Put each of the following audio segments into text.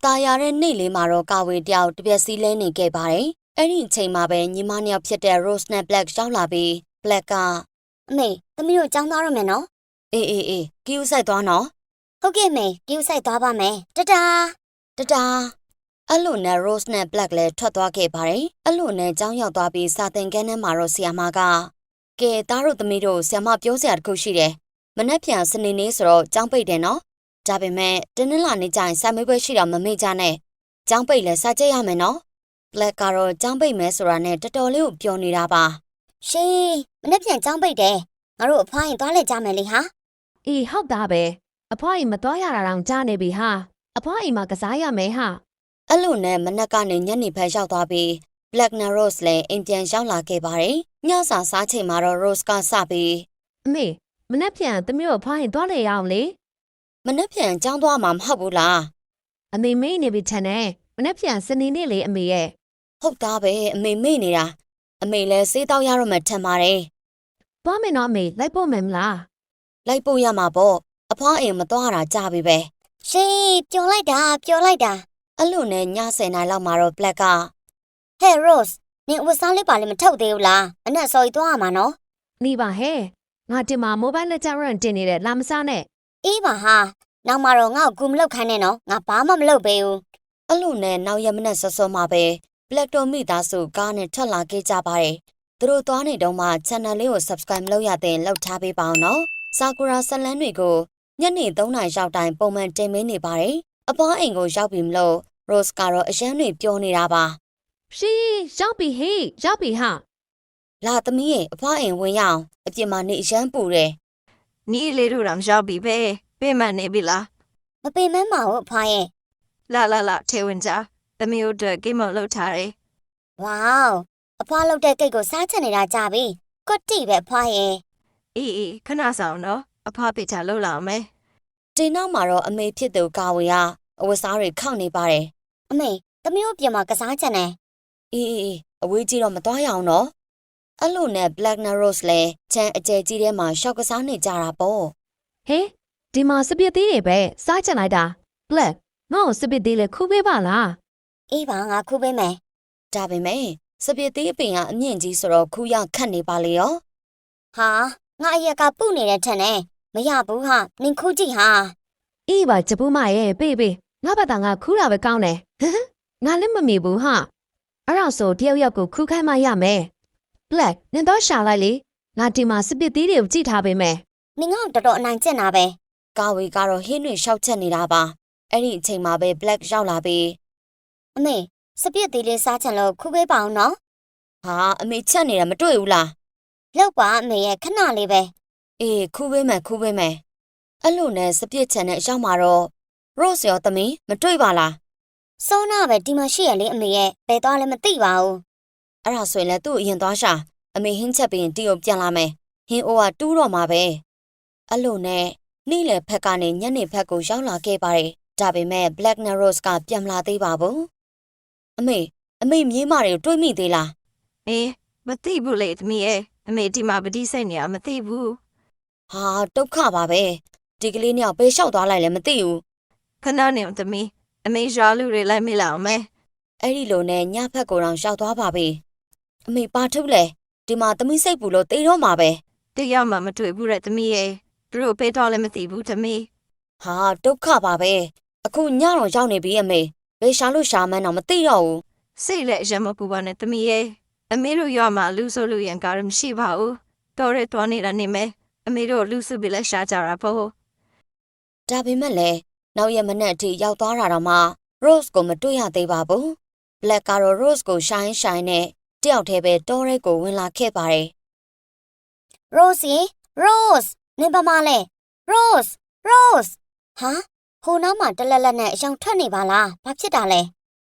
ตายาเรนี่เลยมาโรกาเวเดียวตะเปียซีเลนี่แกบาเรไอ้นี่ချိန်มาเบညီမနှစ်ယောက်ဖြစ်တဲ့ Rose နဲ့ Black ရောက်လာပြီး Black ကအမေသမီးတို့ကြောင်းသွားရမယ်နော်အေးကီယူဆိုင်သွားနော်ဟုတ်ကဲ့မေကီယူဆိုင်သွားပါမယ်တတာအဲ့လိုနဲ့ Rose နဲ့ Black လည်းထွက်သွားခဲ့ပါတယ်အဲ့လိုနဲ့ကြောင်းရောက်သွားပြီးစာသင်ခန်းထဲမှာတော့ဆီယာမကကဲသားတို့သမီးတို့ဆီယာမပြောစရာတခုရှိတယ်မနေ့ပြန်စနေနေ့ဆိုတော့ကြောင်းပိတ်တယ်နော်ဒါပေမဲ့တင်းနှလာနေကြရင်စာမေးပွဲရှိတော့မမေ့ကြနဲ့ကြောင်းပိတ်လဲစာကြည့်ရမယ်နော် Black ကတော့ကြောင်းပိတ်မယ်ဆိုတာနဲ့တော်တော်လေးကိုပြောနေတာပါရှင်မနေ့ပြန်ကြောင်းပိတ်တယ်ငါတို့အဖွားရင်သွားလဲကြမယ်လေဟာအေးဟုတ်သားပဲအဖွားအိမ်မသွားရတာတောင်ကြားနေပြီဟာအဖွားအိမ်မှာကစားရမယ်ဟာအဲ့လိုနဲ့မနက်ကနေညနေဖက်ရောက်သွားပြီး Black နဲ့ Rose လည်းအိမ်ပြန်ရောက်လာခဲ့ပါတယ်ညစာစားချိန်မှာတော့ Rose ကစပြီးအမေမနေ့ပြန်သမီးတို့အဖွားအိမ်သွားလဲရအောင်လေမနေ့ပြန်ကြောင်းသွားမှာမဟုတ်ဘူးလားအမေမေးနေပြီထင်တယ်မနေ့ပြန်စနေနေ့လေအမေရဲ့ဟုတ်သားပဲအမေမေ့နေတာအမေလည်းစေးတောက်ရတော့မှထင်ပါတယ်သွားမယ်နော်အမေလိုက်ဖို့မယ်မလားလိုက်ဖို့ရမှာပေါ့အဖွားအိမ်မသွားတာကြာပြီပဲရှင်ပျော်လိုက်တာအဲ့လိုနဲ့ည10နာရီလောက်မှာတော့ Black ကဟဲ့ Rose နင်ဝတ်စားလေးပါလေမထုတ်သေးဘူးလားအနက်စော်ကြီးသွားရမှာနော်နေပါဟဲ့ငါတင်မှာ mobile lecture တင်နေတဲ့လာမစားနဲ့အေးပါဟာနောက်မှတော့ငါ့ကိုကူမလုပ်ခိုင်းနဲ့နော်ငါဘာမှမလုပ်ပေးဘူးအဲ့လိုနဲ့နောက်ရက်မနက်စောစောမှာပဲ Black တို့မိသားစုကားနဲ့ထွက်လာခဲ့ကြပါတယ်သူတို့သွားနေတော့မှ channel လေးကို subscribe လုပ်ရတဲ့လောက်ထားပေးပါအောင်နော် Sakura ဇလန်းတွေကိုညနေ3နာရီရောက်တိုင်းပုံမှန်တင်ပေးနေပါတယ်အဖွားအိမ်ကိုရောက်ပြီမလို့ Rose ကတော့အရန်တွေပြောနေတာပါရှင်ရောက်ပြီဟေးရောက်ပြီဟာလာသမီးရဲ့အဖွားအိမ်ဝင်ရအောင်အပြင်မှာနေအရန်ပူတယ်နီးလေးတို့တော့ရောက်ပြီပဲပြင်မှန်နေပြီလားမပင်မမဟုတ်အဖွားရဲ့လာထေဝင်ကြသမီးတို့အတွက်ကိမလောက်ထားတယ်ဝေါအဖွားလောက်တဲ့ကိတ်ကိုစားချင်နေတာကြပြီကွတ်တိပဲအဖွားရဲ့အေးခဏဆောင်နော်အဖွားပိချလောက်လာအောင်မယ်ဒီနောက်မှာတော့အမေဖြစ်သူကာဝေကအဝတ်စားတွေခောက်နေပါတယ်အမေသမီးတို့ပြင်မှာကစားချင်တယ်အေးအဝေးကြီးတော့မသွားရအောင်နော်အဲ့လိုနဲ့ Black နဲ့ Rose လည်းချမ်းအကျဲကြီးထဲမှာရှောက်ကစားနေကြတာပေါ့ဟေးဒီမှာစပစ်သေးတွေပဲစားချင်လိုက်တာ Black ငါ့ကိုစပစ်သေးလေခူးပေးပါလားအေးပါငါခူးပေးမယ်ဒါပေမဲ့စပစ်သေးအပင်ကအမြင့်ကြီးဆိုတော့ခူးရခတ်နေပါလေရောဟာငါအရက်ကပုနေတဲ့ထက်နဲ့မရဘူးဟာနင်ခူးကြည့်ဟာအေးပါဂျပူးမရဲ့ပေးငါဘာသာငါခူးတာပဲကောင်းတယ်ငါလည်းမမီဘူးဟာအဲ့ဒါဆိုတယောက်ယောက်ကိုခူးခိုင်းမှရမယ် Black နင်တော့ရှာလိုက်လေငါဒီမှာစပစ်သေးတွေကိုကြည့်ထားပေးမယ်နင်ကတော်တော်အနိုင်ကျင့်တာပဲကာဝေကတော့ဟင်းတွေရှောက်ချက်နေတာပါအဲ့ဒီအချိန်မှာပဲ Black ရောက်လာပြီးအမေစပစ်သေးလေးစားချင်လို့ခူးပေးပါအောင်နော်ဟာအမေချက်နေတာမတွေ့ဘူးလားလောက်ပါအမေရဲ့ခဏလေးပဲအေးခူးပေးမယ်အဲ့လိုနဲ့စပစ်ချက်နဲ့အရောက်မှာတော့ Rose ရောသမီးမတွေ့ပါလားစောနာပဲဒီမှာရှိရလေအမေရဲ့ဘယ်သွားလဲမသိပါဘူးအဲ့ဒါဆိုရင်လည်းသူ့အရင်သွားရှာအမေဟင်းချက်ပြီးရင်တီကိုပြန်လာမယ်ဟင်းအိုးကတူးတော့မှာပဲအဲ့လိုနဲ့နေ့လယ်ဖက်ကနေညနေဖက်ကိုရောက်လာခဲ့ပါတယ်ဒါပေမဲ့ Black နဲ့ Rose ကပြန်မလာသေးပါဘူးအမေမြေးမတွေကိုတွေးမိသေးလားအေးမသိဘူးလေသမီးရဲ့အမေဒီမှာပတိစိတ်နေရမသိဘူးဟာဒုက္ခပါပဲဒီကလေးနှစ်ယောက်ပဲလျှောက်သွားလိုက်လည်းမသိဘူးခဏနေသမီးအမေရွာလူတွေလိုက်မိလာအောင်မယ်အဲ့ဒီလိုနဲ့ညဖက်ကိုတော့ရှောက်သွားပါပြီအမေပါထုတ်လေဒီမှာသမီးစိတ်ပူလို့တေးတော့မှာပဲတရားမှမတွေ့ဘူးတဲ့သမီးရဲ့သူတို့ပေးတော့လည်းမသိဘူးသမီးဟာဒုက္ခပါပဲအခုညတော့ရောက်နေပြီအမေဘယ်ရှာလို့ရှာမှန်းတော့မသိတော့ဘူးစိတ်လည်းရမပူပါနဲ့သမီးရဲ့အမေတို့ရွာမှာလူဆိုလူရန်ကားမရှိပါဘူးတော်ရဲတော်နေတာနေမယ်အမေတို့လူစုပြီးလဲရှာကြတာပေါ့ဒါပေမဲ့လည်းနောက်ရက်မနေ့အထိရောက်သွားတာတော့မှ Rose ကိုမတွေ့ရသေးပါဘူး Black ကတော့ Rose ကိုရှိုင်းနဲ့တယောက်တည်းပဲတောထဲကိုဝင်လာခဲ့ပါတယ် Rose နင်ပါမလဲ Rose ဟာဟိုနောက်မှာတလက်လက်နဲ့အယောင်ထွက်နေပါလားဘာဖြစ်တာလဲ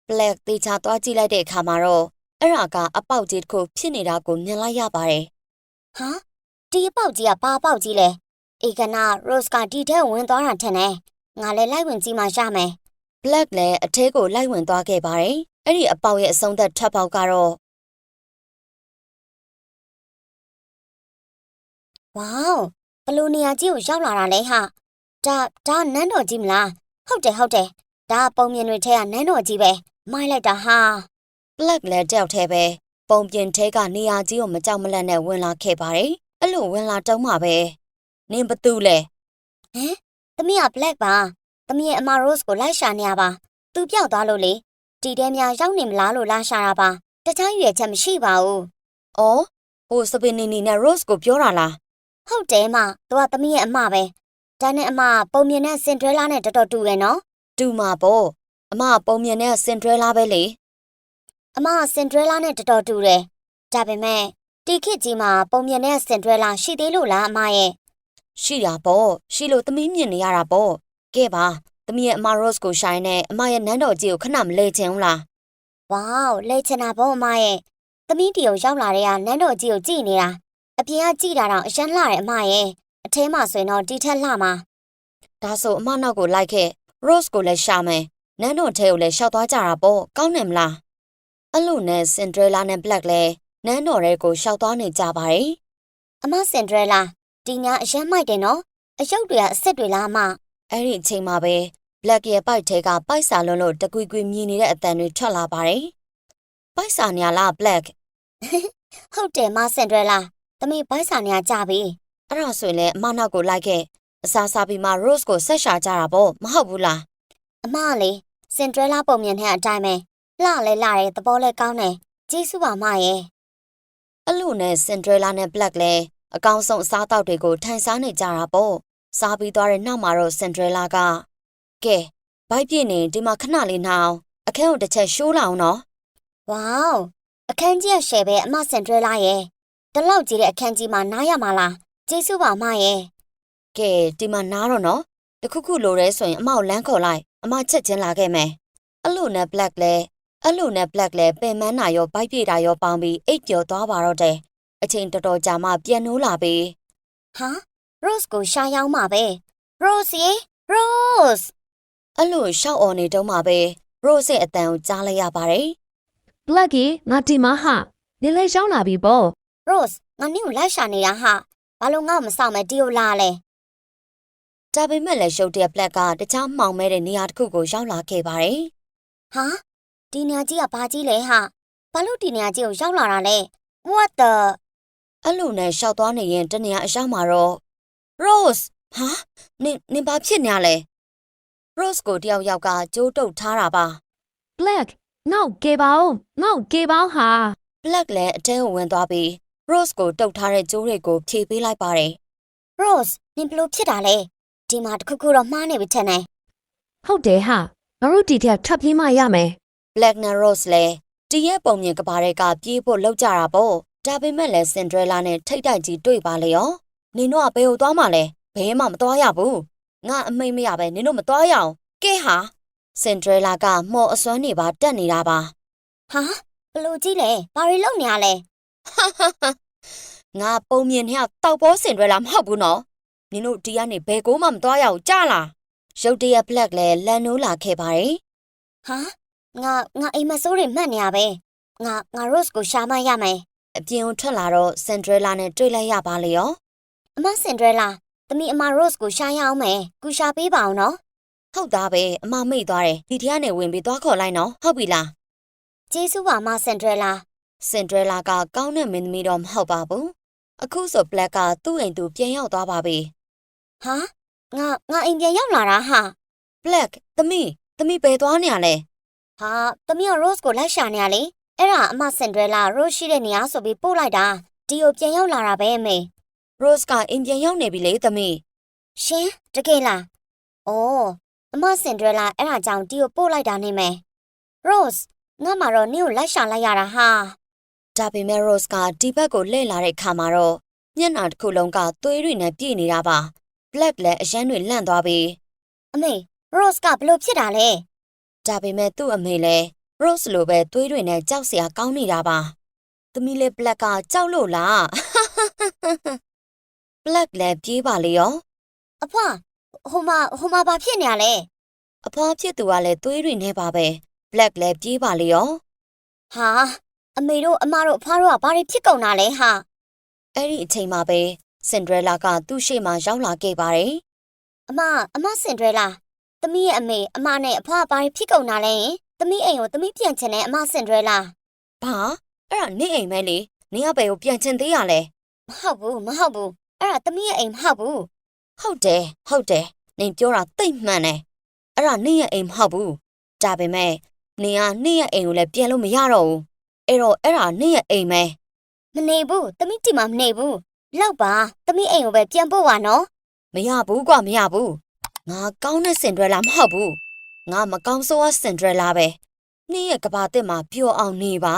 Black တေချာသွားကြည့်လိုက်တဲ့အခါမှာတော့အဲ့ဒါကအပေါက်ကြီးတစ်ခုဖြစ်နေတာကိုမြင်လိုက်ရပါတယ်ဟာဒီအပေါက်ကြီးကဘာအပေါက်ကြီးလဲဧကနာ Rose ကဒီထဲဝင်သွားတာထင်တယ်ငါလည်းလိုက်ဝင်ကြည့်မှရမယ် Black လည်းအထဲကိုလိုက်ဝင်သွားခဲ့ပါတယ်အဲ့ဒီအပေါက်ရဲ့အဆုံးသက်ထပ်ပေါက်ကတော့ဝေါဘလို့နေရာကြီးကိုရောက်လာတာလဲဟာဒါနန်းတော်ကြီးမလားဟုတ်တယ် ဒါပုံမြင်တွေထဲကနန်းတော်ကြီးပဲမိုက်လိုက်တာဟာ Black လည်းတယောက်တည်းပဲပုံပြင်ထဲကနေရာကြီးကိုမကြောက်မလန့်နဲ့ဝင်လာခဲ့ပါတယ်အဲ့လိုဝင်လာတုံးမှာပဲနင်ဘသူလဲ သမီးက Black ပါသမီးရဲ့အမ Rose ကိုလိုက်ရှာနေရပါသူပျောက်သွားလို့လေဒီတဲများရောက်နေမလားလို့လာရှာတာပါတခြားရွေချက်မရှိပါဘူး အော်ဟိုစပင်းနီနီနဲ့ Rose ကိုပြောတာလား ဟုတ်တယ်မသူကသမီးရဲ့အမပဲဒါနဲ့အမပုံမြင်တဲ့ Cinderella နဲ့တော်တော်တူရဲ့နော် တူမှာပေါ့အမပုံမြင်တဲ့ Cinderella ပဲလေ အမ Cinderella နဲ့တော်တော်တူတယ်ဒါပေမဲ့ဒီခေတ်ကြီးမှာပုံမြင်တဲ့ Cinderella ရှိသေးလို့လားအမရဲ့ ရှိတာပေါ့ရှိလို့သမီးမြင်နေရတာပေါ့ကဲပါသမီးရဲ့အမ Rose ကိုရှိုင်းနဲ့အမရဲ့နန်းတော်ကြီးကိုခဏမလဲချင်ဘူးလား ဝေါလဲချင်တာပေါ့အမရဲ့သမီးတီကိုရောက်လာတဲ့ကနန်းတော်ကြီးကိုကြည့်နေတာအပြင်ကကြည့်တာတော့အရန်လှတယ်အမရဲ့အထဲမှာဆိုရင်တော့ဒီထက်လှမှာ ဒါဆိုအမနောက်ကိုလိုက်ခဲ့ Rose ကိုလည်းရှာမယ်နန်းတော်ထဲကိုလည်းရှောက်သွားကြတာပေါ့ကောင်းတယ်မလားအဲ့လိုနဲ့ Cinderella နဲ့ Black လည်းနန်းတော်ထဲကိုရှောက်သွားနေကြပါတယ် အမ Cinderella ဒီညာအရန်မိုက်တယ်နော်အယုတ်တွေကအစ်စ်တွေလားအမ အဲ့ဒီအချိန်မှာပဲ Black ရဲ့ပိုက်ထဲကပိုက်စာလွန်းလို့တကွီကွီမြည်နေတဲ့အတန်တွေထွက်လာပါတယ်ပိုက်စာညာလား Black ဟုတ်တယ်မ Cinderella သမီးဘိုက်စာနေရကြပြီ အဲ့ဒါဆိုရင်လည်းအမနောက်ကိုလိုက်ခဲ့အစားစားပြီးမှ Rose ကိုဆက်ရှာကြတာပေါ့မဟုတ်ဘူးလား အမလေ Cinderella ပုံမြင်တဲ့အတိုင်းပဲလှလဲလှတယ်သဘောလဲကောင်းတယ်ကျေးဇူးပါမရဲ့ အဲ့လိုနဲ့ Cinderella နဲ့ Black လည်းအကောင်းဆုံးအစားအသောက်တွေကိုထိုင်စားနေကြတာပေါ့စားပြီးသွားတဲ့နောက်မှာတော့ Cinderella ကကဲဘိုက်ပြည့်နေဒီမှာခဏလေးနှောင်းအခန်းကိုတစ်ချက်ရှိုးလာအောင်နော် ဝေါအခန်းကြီးရရှယ်ပဲအမ Cinderella ရဲ့ဒီလောက်ကြီးတဲ့အခန်းကြီးမှာနားရမှာလားကျေးဇူးပါမရဲ့ ကဲဒီမှာနားတော့နော်တခုခုလိုရဲဆိုရင်အမကိုလမ်းခေါ်လိုက်အမချက်ချင်းလာခဲ့မယ်အဲ့လိုနဲ့ Black လည်းပင်မန်းနာရောဘိုက်ပြည့်တာရောပေါင်းပြီးအိတ်ကျော်သွားပါတော့တယ်အချိန်တော်တော်ကြာမှပြန်နိုးလာပြီး ဟာ Rose ကိုရှာရောက်မှာပဲ Rose ရေ Rose အဲ့လိုရှောက်អော်နေတုန်းမှာပဲ Rose ရဲ့အတန်ကိုကြားလိုက်ရပါတယ် Black ကြီးငါဒီမှာဟာနင်လည်းရောက်လာပြီပေါ့ Rose ငါနင့်ကိုလိုက်ရှာနေတာဟာဘာလို့ငါ့ကိုမဆောင်မဲတီကိုလာလဲ ဒါပေမဲ့လည်းရုတ်တရက် Black ကတခြားမှောင်မဲတဲ့နေရာတစ်ခုကိုရောက်လာခဲ့ပါတယ် ဟာဒီနေရာကြီးကဘာကြီးလဲဟာဘာလို့ဒီနေရာကြီးကိုရောက်လာတာလဲ What the အဲ့လိုနဲ့ရှောက်သွားနေရင်တနေရာအရောက်မှာတော့ Rose ဟာနင်ဘာဖြစ်နေရလဲ Rose ကိုတယောက်ယောက်ကကြိုးတုပ်ထားတာပါ Black ငေါ့ကေပါဦးငေါ့ကေပါဟာ Black လည်းအထဲကိုဝင်သွားပြီး Rose ကိုတုပ်ထားတဲ့ကြိုးတွေကိုဖြေပေးလိုက်ပါတယ် Rose နင်ဘလို့ဖြစ်တာလဲဒီမှာတခုခုတော့မှားနေပြီထင်တယ် ဟုတ်တယ်ဟာငါတို့ဒီထက်ထပ်ပြေးမှရမယ် Black နဲ့ Rose လည်းတရက်ပုံမြင်ကဘာတွေကပြေးဖို့လောက်ကြတာပေါ့ဒါပေမဲ့လည်း Cinderella နဲ့ထိတ်တိုက်ကြီးတွေ့ပါလေရောနင်တို့ကဘယ်ကိုသွားမှလဲဘယ်မှမသွားရဘူးငါအမိတ်မရပဲနင်တို့မသွားရအောင်ကဲဟာ Cinderella ကမော်အစွမ်းနေပါတက်နေတာပါ ဟာဘလို့ကြီးလဲဘာတွေလုပ်နေရလဲ ငါပုံမြင်နဲ့တောက်ပေါ်Cinderellaမဟုတ်ဘူးနော်နင်တို့ဒီကနေဘယ်ကိုမှမသွားရအောင်ကြားလားရုတ်တရက် Black လည်းလန်နိုးလာခဲ့ပါတယ် ဟာငါအိမ်မဆိုးတွေမှတ်နေရပဲငါ Rose ကိုရှာမှရမယ် အပြင်ကိုထွက်လာတော့ Cinderella နဲ့တွေ့လိုက်ရပါလေရော အမ Cinderella သမီးအမ Rose ကိုရှာရအောင်မယ်ကူရှာပေးပါအောင်နော် ဟုတ်သားပဲအမမိတ်သွားတယ်ဒီထက်ကနေဝင်ပြီးသွားခေါ်လိုက်နော်ဟုတ်ပြီလား ကျေးဇူးပါအမ Cinderella Cinderella ကကောင်းတဲ့မင်းသမီးတော့မဟုတ်ပါဘူးအခုဆို Black ကသူ့အိမ်သူပြန်ရောက်သွားပါပြီ ဟာငါအိမ်ပြန်ရောက်လာတာဟာ Black သမီးဘယ်သွားနေရလဲ ဟာသမီးက Rose ကိုလိုက်ရှာနေရလေအဲ့ဒါအမ Cinderella Rose ရှိတဲ့နေရာဆိုပြီးပို့လိုက်တာဒီကိုပြန်ရောက်လာတာပဲအမေ Rose ကအိမ်ပြန်ရောက်နေပြီလေသမီး ရှင်တကယ်လားအော်အမ Cinderella အဲ့ဒါကြောင့်ဒီကိုပို့လိုက်တာနေမယ် Rose ငါမှတော့နင့်ကိုလိုက်ရှာလိုက်ရတာဟာ ဒါပေမဲ့ Rose ကဒီဘက်ကိုလှည့်လာတဲ့ခါမှာတော့မျက်နှာတစ်ခုလုံးကသွေးတွေနဲ့ပြည့်နေတာပါ Black လည်းအရန်တွေလန့်သွားပြီ အမေ Rose ကဘလို့ဖြစ်တာလဲ ဒါပေမဲ့သူ့အမေလည်း Rose လိုပဲသွေးတွေနဲ့ကြောက်စရာကောင်းနေတာပါသမီးလေး Black ကကြောက်လို့လား Black လည်းပြေးပါလေရော အဖွာဟိုမှာဘာဖြစ်နေရလဲ အဖွားဖြစ်သူကလည်းသွေးတွေနဲ့ပါပဲ Black လည်းပြေးပါလေရော ဟာအမေတို့အမတို့အဖွားတို့ကဘာတွေဖြစ်ကုန်တာလဲဟာ အဲ့ဒီအချိန်မှာပဲ Cinderella ကသူ့ရှေ့မှာရောက်လာခဲ့ပါတယ် အမ Cinderella သမီးရဲ့အမေအမနဲ့အဖွားဘာဖြစ်ကုန်တာလဲသမီးအိမ်ကိုသမီးပြန်ချင်တဲ့အမစင်ဒရဲလာ ဘာအဲ့ဒါနေအိမ်မဲလေနေကဘယ်ကိုပြန်ချင်သေးရလဲ မဟုတ်ဘူးအဲ့ဒါသမီးရဲ့အိမ်မဟုတ်ဘူး ဟုတ်တယ်နင်ပြောတာသိပ်မှန်တယ်အဲ့ဒါနေရဲ့အိမ်မဟုတ်ဘူးဒါပေမဲ့နင်ကနေရဲ့အိမ်ကိုလည်းပြန်လို့မရတော့ဘူးအဲ့တော့အဲ့ဒါနေရဲ့အိမ်ပဲ မနေဘူးသမီးဒီမှာမနေဘူးလောက်ပါသမီးအိမ်ကိုပဲပြန်ပို့ပါနော် မရဘူးကွာမရဘူးငါကောင်းတဲ့စင်ဒရဲလာမဟုတ်ဘူးငါမကောင်းဆိုးဝါးစင်ဒရဲလာပဲနေရဲ့ကဘာတစ်မှာပျော်အောင်နေပါ